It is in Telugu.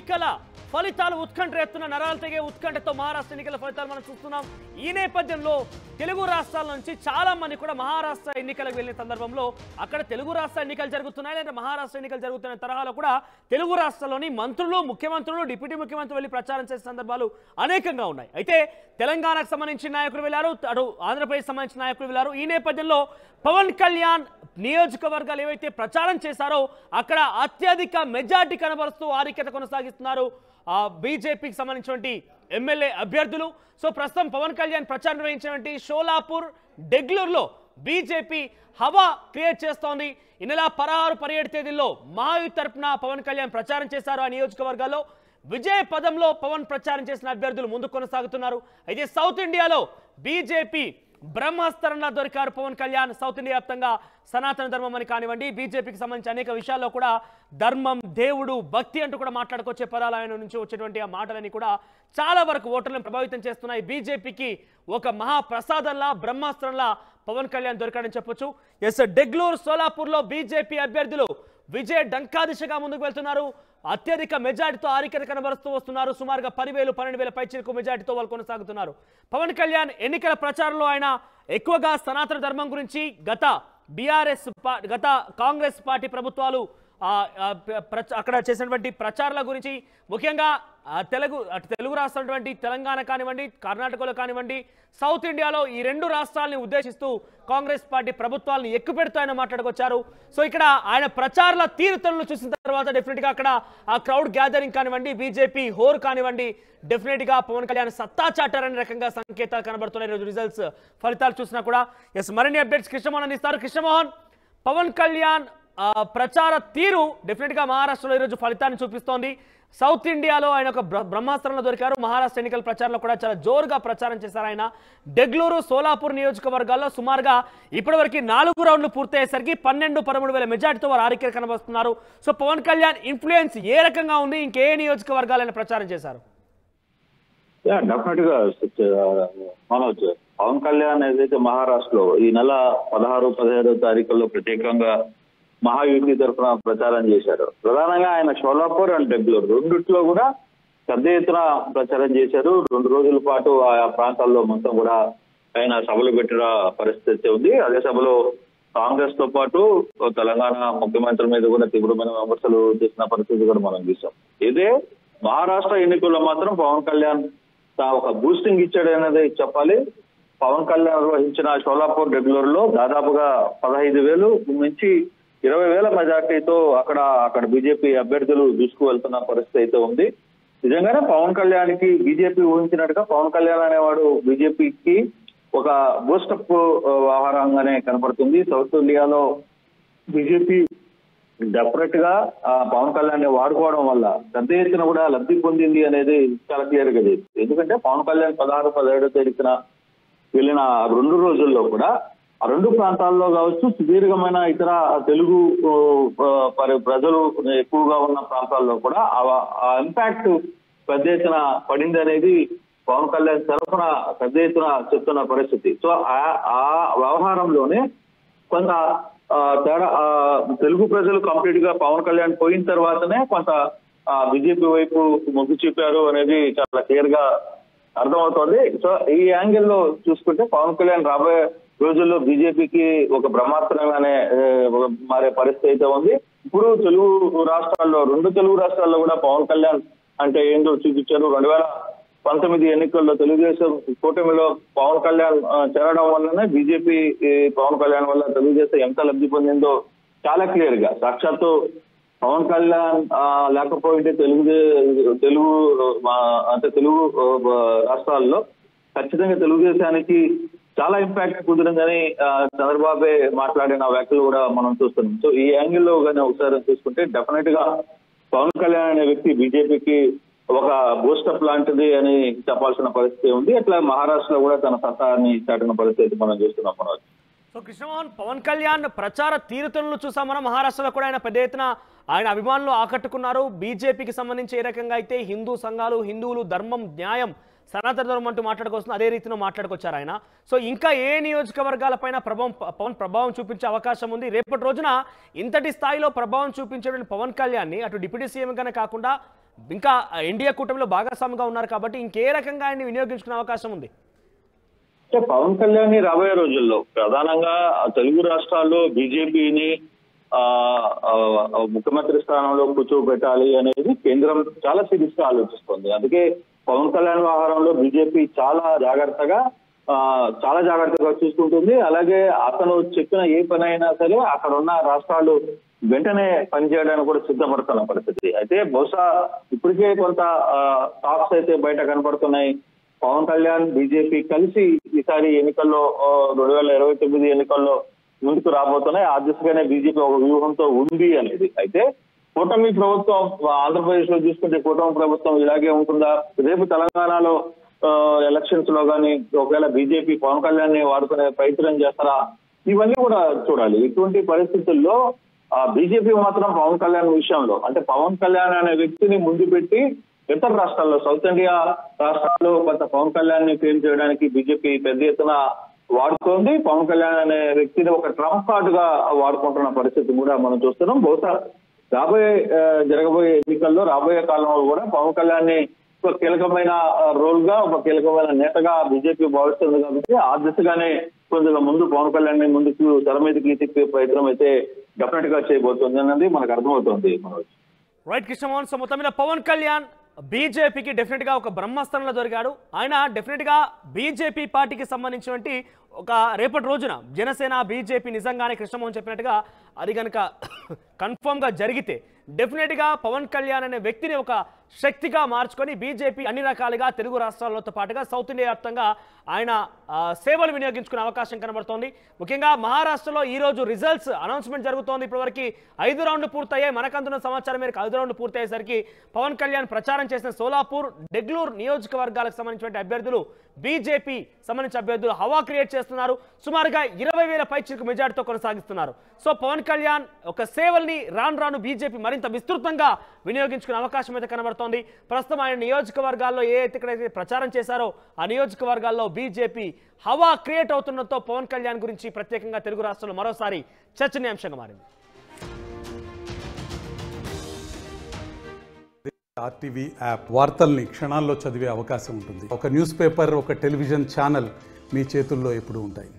ఎన్నికల ఫలితాలు ఉత్కంఠ రేపుతున్న నరాలు తెగే ఉత్కంఠతో మహారాష్ట్ర ఎన్నికల ఫలితాలు మనం చూస్తున్నాం. ఈ నేపథ్యంలో తెలుగు రాష్ట్రాల నుంచి చాలా మంది కూడా మహారాష్ట్ర ఎన్నికలకు వెళ్ళిన సందర్భంలో అక్కడ తెలుగు రాష్ట్ర ఎన్నికలు జరుగుతున్నాయి లేదా మహారాష్ట్ర ఎన్నికలు జరుగుతున్న తరహాలో కూడా తెలుగు రాష్ట్రాల్లోని మంత్రులు, ముఖ్యమంత్రులు, డిప్యూటీ ముఖ్యమంత్రులు వెళ్ళి ప్రచారం చేసే సందర్భాలు అనేకంగా ఉన్నాయి. అయితే తెలంగాణకు సంబంధించిన నాయకులు వెళ్ళారు, అటు ఆంధ్రప్రదేశ్ సంబంధించిన నాయకులు వెళ్ళారు. ఈ నేపథ్యంలో పవన్ కళ్యాణ్ నియోజకవర్గాలు ఏవైతే ప్రచారం చేశారో అక్కడ అత్యధిక మెజార్టీ కనబరుస్తూ ఆధిక్యత కొనసాగిస్తున్నారు బీజేపీకి సంబంధించినటువంటి ఎమ్మెల్యే అభ్యర్థులు. సో ప్రస్తుతం పవన్ కళ్యాణ్ ప్రచారం నిర్వహించినటువంటి షోలాపూర్, డెగ్లూరులో బీజేపీ హవా క్రియేట్ చేస్తోంది. ఈ నెల 16, 17 తేదీల్లో మహాయుత్ తరపున పవన్ కళ్యాణ్ ప్రచారం చేశారు. ఆ నియోజకవర్గాల్లో విజయ పదంలో పవన్ ప్రచారం చేసిన అభ్యర్థులు ముందుకు కొనసాగుతున్నారు. అయితే సౌత్ ఇండియాలో బీజేపీ బ్రహ్మాస్త్రంలా దొరికారు పవన్ కళ్యాణ్. సౌత్ ఇండియా వ్యాప్తంగా సనాతన ధర్మం అని కానివ్వండి, బీజేపీకి సంబంధించి అనేక విషయాల్లో కూడా ధర్మం, దేవుడు, భక్తి అంటూ కూడా మాట్లాడుకొచ్చే పదాలు ఆయన నుంచి వచ్చేటువంటి ఆ మాటలని కూడా చాలా వరకు ఓటర్లను ప్రభావితం చేస్తున్నాయి. బీజేపీకి ఒక మహాప్రసాదంలా, బ్రహ్మాస్త్రంలా పవన్ కళ్యాణ్ దొరికాడని చెప్పొచ్చు. ఎస్, డెగ్లూరు, సోలాపూర్లో బీజేపీ అభ్యర్థులు విజయ డంకా దిశగా ముందుకు వెళ్తున్నారు. అత్యధిక మెజార్టీతో ఆధిక్యత కనబరుస్తూ వస్తున్నారు. సుమారుగా 10,000, 12,000 పైచిలకు మెజార్టీతో వాళ్ళు కొనసాగుతున్నారు. పవన్ కళ్యాణ్ ఎన్నికల ప్రచారంలో ఆయన ఎక్కువగా సనాతన ధర్మం గురించి, గత కాంగ్రెస్ పార్టీ ప్రభుత్వాలు అక్కడ చేసినటువంటి ప్రచారాల గురించి, ముఖ్యంగా తెలుగు రాష్ట్రాలటువంటి తెలంగాణ కానివ్వండి, కర్ణాటకలో కానివ్వండి, సౌత్ ఇండియాలో ఈ రెండు రాష్ట్రాలని ఉద్దేశిస్తూ కాంగ్రెస్ పార్టీ ప్రభుత్వాలను ఎక్కుపెడుతూ ఆయన మాట్లాడుకొచ్చారు. సో ఇక్కడ ఆయన ప్రచారాల తీరుతలను చూసిన తర్వాత డెఫినెట్గా అక్కడ ఆ క్రౌడ్ గ్యాదరింగ్ కానివ్వండి, బీజేపీ హోర్ కానివ్వండి, డెఫినెట్గా పవన్ కళ్యాణ్ సత్తా చాటారనే రకంగా సంకేతాలు కనబడుతున్నాయి. ఈరోజు రిజల్ట్స్ ఫలితాలు చూసినా కూడా. ఎస్, మరిన్ని అప్డేట్స్ కృష్ణమోహన్ అందిస్తారు. కృష్ణమోహన్, పవన్ కళ్యాణ్ ప్రచార తీరు డెఫినెట్గా మహారాష్ట్రలో ఈరోజు ఫలితాన్ని చూపిస్తోంది. సౌత్ ఇండియాలో ఆయన ఒక బ్రహ్మాస్త్రంలో దొరికారు. మహారాష్ట్ర ఎన్నికల ప్రచారంలో కూడా చాలా జోరుగా ప్రచారం చేశారు ఆయన. డెగ్లూరు, సోలాపూర్ నియోజకవర్గాల్లో సుమారుగా ఇప్పటివరకు 4 రౌండ్లు పూర్తయ్యేసరికి 12, 13,000 మెజార్టీతో వారు ఆధిక్యత కనబరుస్తున్నారు. సో పవన్ కళ్యాణ్ ఇన్ఫ్లుయెన్స్ ఏ రకంగా ఉంది, ఇంకే నియోజకవర్గాలైనా ప్రచారం చేశారు? డెఫినెట్ గా మనోజ్, పవన్ కళ్యాణ్ ఏదైతే మహారాష్ట్రలో ఈ నెల 16, 17 తారీఖుల్లో ప్రత్యేకంగా మహాయుతి తరఫున ప్రచారం చేశారు. ప్రధానంగా ఆయన షోలాపూర్ అండ్ డెగ్లూరు రెండిట్లో కూడా పెద్ద ఎత్తున ప్రచారం చేశారు. 2 రోజుల పాటు ఆ ప్రాంతాల్లో మొత్తం కూడా ఆయన సభలు పెట్టిన పరిస్థితి ఉంది. అదే సభలో కాంగ్రెస్ తో పాటు తెలంగాణ ముఖ్యమంత్రి మీద కూడా తీవ్రమైన విమర్శలు చేసిన పరిస్థితి కూడా మనం చూసాం. ఇదే మహారాష్ట్ర ఎన్నికల్లో మాత్రం పవన్ కళ్యాణ్ ఒక బూస్టింగ్ ఇచ్చాడు అనేది చెప్పాలి. పవన్ కళ్యాణ్ నిర్వహించిన షోలాపూర్, డెగ్లూరులో దాదాపుగా 15,000 నుంచి 20,000 మెజార్టీతో అక్కడ బీజేపీ అభ్యర్థులు దూసుకు వెళ్తున్న పరిస్థితి అయితే ఉంది. నిజంగానే పవన్ కళ్యాణ్ కి బీజేపీ ఊహించినట్టుగా పవన్ కళ్యాణ్ అనేవాడు బీజేపీకి ఒక బూస్టప్ వ్యవహారంగానే కనపడుతుంది. సౌత్ ఇండియాలో బీజేపీ డెఫినెట్ గా పవన్ కళ్యాణ్ ని వాడుకోవడం వల్ల పెద్ద ఎత్తున కూడా లబ్ధి పొందింది అనేది చాలా క్లియర్ గా లేదు. ఎందుకంటే పవన్ కళ్యాణ్ 16, 17 తేదీన వెళ్ళిన 2 రోజుల్లో కూడా ఆ 2 ప్రాంతాల్లో కావచ్చు, సుదీర్ఘమైన ఇతర తెలుగు ప్రజలు ఎక్కువగా ఉన్న ప్రాంతాల్లో కూడా ఆ ఇంపాక్ట్ పెద్ద ఎత్తున పడింది అనేది పవన్ కళ్యాణ్ తరఫున పెద్ద ఎత్తున చెప్తున్న పరిస్థితి. సో ఆ వ్యవహారంలోనే కొంత తేడా తెలుగు ప్రజలు కంప్లీట్ గా పవన్ కళ్యాణ్ పోయిన తర్వాతనే కొంత బీజేపీ వైపు మొగ్గు చూపారు అనేది చాలా క్లియర్ గా అర్థమవుతోంది. సో ఈ యాంగిల్లో చూసుకుంటే పవన్ కళ్యాణ్ రాబోయే రోజుల్లో బీజేపీకి ఒక బ్రహ్మాస్త్రంగానే మారే పరిస్థితి అయితే ఉంది. ఇప్పుడు 2 తెలుగు రాష్ట్రాల్లో కూడా పవన్ కళ్యాణ్ అంటే ఏంటో చూపించారు. 2019 ఎన్నికల్లో తెలుగుదేశం కూటమిలో పవన్ కళ్యాణ్ చేరడం వల్లనే బీజేపీ పవన్ కళ్యాణ్ వల్ల తెలుగుదేశం ఎంత లబ్ధి పొందిందో చాలా క్లియర్ గా, సాక్షాత్తు పవన్ కళ్యాణ్ లేకపోయింటే తెలుగు రాష్ట్రాల్లో ఖచ్చితంగా తెలుగుదేశానికి చాలా ఇంపాక్ట్ కుదిరిందని చంద్రబాబే మాట్లాడిన వ్యాఖ్యలు కూడా మనం చూస్తున్నాం. సో ఈ యాంగిల్లో కానీ ఒకసారి చూసుకుంటే డెఫినెట్ గా పవన్ కళ్యాణ్ అనే వ్యక్తి బీజేపీకి ఒక బూస్టప్ లాంటిది అని చెప్పాల్సిన పరిస్థితి ఉంది. అట్లా మహారాష్ట్రలో కూడా తన సత్తాన్ని చాటిన పరిస్థితి మనం చూస్తున్నాం. మనోజ్, సో కృష్ణమోహన్, పవన్ కళ్యాణ్ ప్రచార తీరుతలను చూసాం మనం. మహారాష్ట్రలో కూడా ఆయన పెద్ద ఎత్తున ఆయన అభిమానులు ఆకట్టుకున్నారు. బీజేపీకి సంబంధించి ఏ రకంగా అయితే హిందూ సంఘాలు, హిందువులు, ధర్మం, న్యాయం, సనాతన ధర్మం అంటూ మాట్లాడుకొస్తున్నారు, అదే రీతిలో మాట్లాడుకొచ్చారు ఆయన. సో ఇంకా ఏ నియోజకవర్గాలపైన పవన్ ప్రభావం చూపించే అవకాశం ఉంది? రేపటి రోజున ఇంతటి స్థాయిలో ప్రభావం చూపించేటువంటి పవన్ కళ్యాణ్ని అటు డిప్యూటీ సీఎంగానే కాకుండా ఇంకా ఎన్డీఏ కూటమిలో భాగస్వామిగా ఉన్నారు కాబట్టి ఇంకే రకంగా ఆయన్ని వినియోగించుకునే అవకాశం ఉంది? అంటే పవన్ కళ్యాణ్ రాబోయే రోజుల్లో ప్రధానంగా తెలుగు రాష్ట్రాల్లో బీజేపీని ముఖ్యమంత్రి స్థానంలో కూర్చోబెట్టాలి అనేది కేంద్రం చాలా సీరియస్ గా ఆలోచిస్తుంది. అందుకే పవన్ కళ్యాణ్ వ్యవహారంలో బీజేపీ చాలా జాగ్రత్తగా చూసుకుంటుంది. అలాగే అతను చెప్పిన ఏ పని అయినా సరే అక్కడ ఉన్న రాష్ట్రాలు వెంటనే పనిచేయడానికి కూడా సిద్ధపడుతున్న పరిస్థితి. అయితే బహుశా ఇప్పటికే కొంత టాక్స్ అయితే బయట కనపడుతున్నాయి. పవన్ కళ్యాణ్ బీజేపీ కలిసి ఈసారి ఎన్నికల్లో 2029 ఎన్నికల్లో ముందుకు రాబోతున్నాయి. ఆ దిశగానే బీజేపీ ఒక వ్యూహంతో ఉంది అనేది. అయితే కూటమి ప్రభుత్వం ఆంధ్రప్రదేశ్ లో చూసుకుంటే కూటమి ప్రభుత్వం ఇలాగే ఉంటుందా? రేపు తెలంగాణలో ఎలక్షన్స్ లో కానీ ఒకవేళ బీజేపీ పవన్ కళ్యాణ్ ని వాడుకునే ప్రయత్నం చేస్తారా? ఇవన్నీ కూడా చూడాలి. ఇటువంటి పరిస్థితుల్లో బీజేపీ మాత్రం పవన్ కళ్యాణ్ విషయంలో అంటే పవన్ కళ్యాణ్ అనే వ్యక్తిని ముందు పెట్టి ఇతర రాష్ట్రాల్లో సౌత్ ఇండియా రాష్ట్రాల్లో కొంత పవన్ కళ్యాణ్ ని ఫెయిల్ చేయడానికి బీజేపీ పెద్ద ఎత్తున వాడుతోంది. పవన్ కళ్యాణ్ అనే వ్యక్తిని ఒక ట్రంప్ కార్డు గా వాడుకుంటున్న పరిస్థితి కూడా మనం చూస్తున్నాం. బహుశా జరగబోయే ఎన్నికల్లో రాబోయే కాలంలో కూడా పవన్ కళ్యాణ్ ని ఒక కీలకమైన రోల్ గా ఒక కీలకమైన నేతగా బీజేపీ భావిస్తుంది. కాబట్టి ఆ దిశగానే కొద్దిగా ముందు పవన్ కళ్యాణ్ ని ముందుకు తెర మీదకి తిప్పే ప్రయత్నం అయితే డెఫినెట్ గా చేయబోతుంది అన్నది మనకు అర్థమవుతుంది. రైట్ కృష్ణమోహన్, సో మొత్తం మీద పవన్ కళ్యాణ్ బీజేపీకి డెఫినెట్ గా ఒక బ్రహ్మాస్త్రంలో దొరికాడు. ఆయన డెఫినెట్ గా బీజేపీ పార్టీకి సంబంధించినటువంటి ఒక రేపటి రోజున జనసేన బీజేపీ నిజంగానే కృష్ణమోహన్ చెప్పినట్టుగా అది కనుక కన్ఫర్మ్ గా జరిగితే డెఫినెట్ గా పవన్ కళ్యాణ్ అనే వ్యక్తిని ఒక శక్తిగా మార్చుకొని బీజేపీ అన్ని రకాలుగా తెలుగు రాష్ట్రాలతో పాటుగా సౌత్ ఇండియా వ్యాప్తంగా ఆయన సేవలు వినియోగించుకునే అవకాశం కనబడుతోంది. ముఖ్యంగా మహారాష్ట్రలో ఈ రోజు రిజల్ట్స్ అనౌన్స్మెంట్ జరుగుతోంది. ఇప్పటివరకు 5 రౌండ్లు పూర్తయ్యాయి. మనకందున్న సమాచారం మేరకు 5 రౌండ్లు పూర్తయ్యేసరికి పవన్ కళ్యాణ్ ప్రచారం చేసిన సోలాపూర్, డెగ్లూర్ నియోజకవర్గాలకు సంబంధించిన అభ్యర్థులు బీజేపీ సంబంధించిన అభ్యర్థులు హవా క్రియేట్ చేస్తున్నారు. సుమారుగా 20,000 పైచిలకు మెజార్టీతో కొనసాగిస్తున్నారు. సో పవన్ కళ్యాణ్ ఒక సేవల్ని రాను బీజేపీ మరింత విస్తృతంగా వినియోగించుకునే అవకాశం అయితే కనబడుతోంది. ప్రస్తుతం ఆయన నియోజకవర్గాల్లో ఎక్కడైతే ప్రచారం చేశారో ఆ నియోజకవర్గాల్లో బీజేపీ హవా క్రియేట్ అవుతుండటంతో పవన్ కళ్యాణ్ గురించి ప్రత్యేకంగా తెలుగు రాష్ట్రాల్లో మరోసారి చర్చనీయాంశంగా మారింది. ఆర్టీవీ యాప్ వార్తల్ని క్షణాల్లో చదివే అవకాశం ఉంటుంది. ఒక న్యూస్ పేపర్, ఒక టెలివిజన్ ఛానల్ మీ చేతుల్లో ఎప్పుడూ ఉంటాయి.